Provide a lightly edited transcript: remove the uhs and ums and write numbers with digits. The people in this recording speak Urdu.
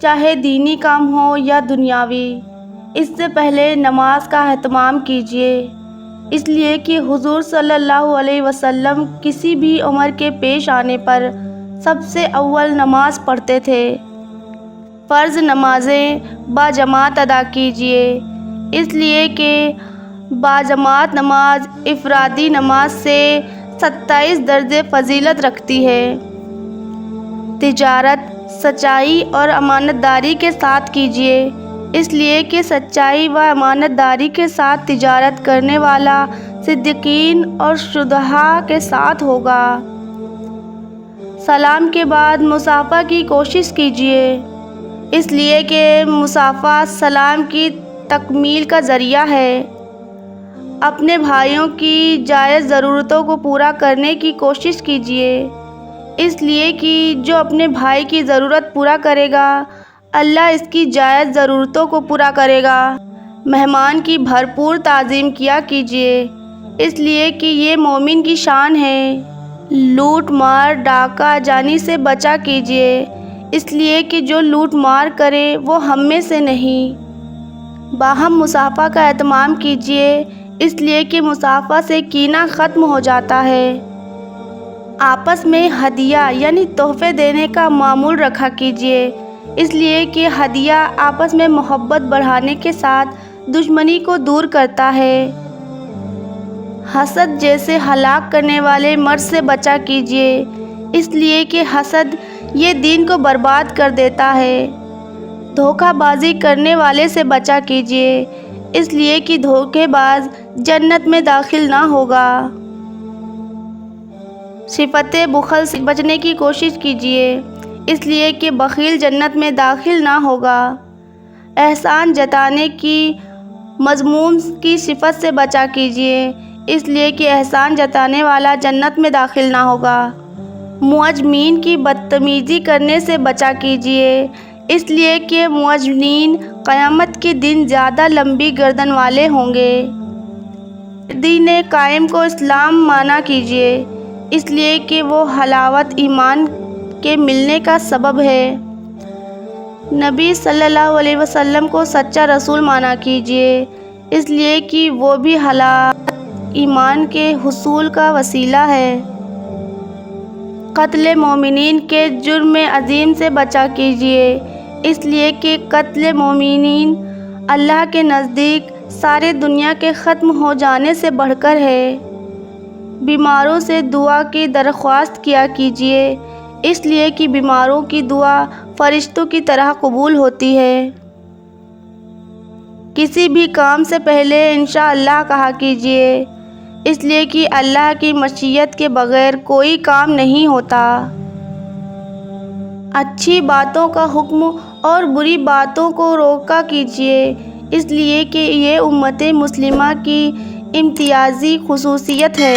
چاہے دینی کام ہو یا دنیاوی، اس سے پہلے نماز کا اہتمام کیجیے، اس لیے کہ حضور صلی اللہ علیہ وسلم کسی بھی عمر کے پیش آنے پر سب سے اول نماز پڑھتے تھے۔ فرض نمازیں باجماعت ادا کیجیے، اس لیے کہ باجماعت نماز انفرادی نماز سے 27 درجے فضیلت رکھتی ہے۔ تجارت سچائی اور امانت داری کے ساتھ کیجیے، اس لیے کہ سچائی و امانت داری کے ساتھ تجارت کرنے والا صدیقین اور شہداء کے ساتھ ہوگا۔ سلام کے بعد مصافحہ کی کوشش کیجیے، اس لیے کہ مصافحہ سلام کی تکمیل کا ذریعہ ہے۔ اپنے بھائیوں کی جائز ضرورتوں کو پورا کرنے کی کوشش کیجیے، اس لیے کہ جو اپنے بھائی کی ضرورت پورا کرے گا اللہ اس کی جائز ضرورتوں کو پورا کرے گا۔ مہمان کی بھرپور تعظیم کیا کیجیے، اس لیے کہ یہ مومن کی شان ہے۔ لوٹ مار ڈاکہ جانی سے بچا کیجیے، اس لیے کہ جو لوٹ مار کرے وہ ہم میں سے نہیں۔ باہم مصافحہ کا اہتمام کیجیے، اس لیے کہ مصافحہ سے کینہ ختم ہو جاتا ہے۔ آپس میں ہدیہ یعنی تحفے دینے کا معمول رکھا کیجیے، اس لیے کہ ہدیہ آپس میں محبت بڑھانے کے ساتھ دشمنی کو دور کرتا ہے۔ حسد جیسے ہلاک کرنے والے مرض سے بچا کیجیے، اس لیے کہ حسد یہ دین کو برباد کر دیتا ہے۔ دھوکہ بازی کرنے والے سے بچا کیجیے، اس لیے کہ دھوکے باز جنت میں داخل نہ ہوگا۔ صفت بخل سے بچنے کی کوشش کیجیے، اس لیے کہ بخیل جنت میں داخل نہ ہوگا۔ احسان جتانے کی مذموم کی صفت سے بچا کیجیے، اس لیے کہ احسان جتانے والا جنت میں داخل نہ ہوگا۔ معجمین کی بدتمیزی کرنے سے بچا کیجیے، اس لیے کہ معجمین قیامت کے دن زیادہ لمبی گردن والے ہوں گے۔ دین قائم کو اسلام مانا کیجیے، اس لیے کہ وہ حلاوت ایمان کے ملنے کا سبب ہے۔ نبی صلی اللہ علیہ وسلم کو سچا رسول مانا کیجیے، اس لیے کہ وہ بھی حلاوت ایمان کے حصول کا وسیلہ ہے۔ قتل مومنین کے جرم عظیم سے بچا کیجیے، اس لیے کہ قتل مومنین اللہ کے نزدیک سارے دنیا کے ختم ہو جانے سے بڑھ کر ہے۔ بیماروں سے دعا کی درخواست کیا کیجیے، اس لیے کہ بیماروں کی دعا فرشتوں کی طرح قبول ہوتی ہے۔ کسی بھی کام سے پہلے انشاءاللہ کہا کیجیے، اس لیے کہ اللہ کی مشیت کے بغیر کوئی کام نہیں ہوتا۔ اچھی باتوں کا حکم اور بری باتوں کو روکا کیجیے، اس لیے کہ یہ امت مسلمہ کی امتیازی خصوصیت ہے۔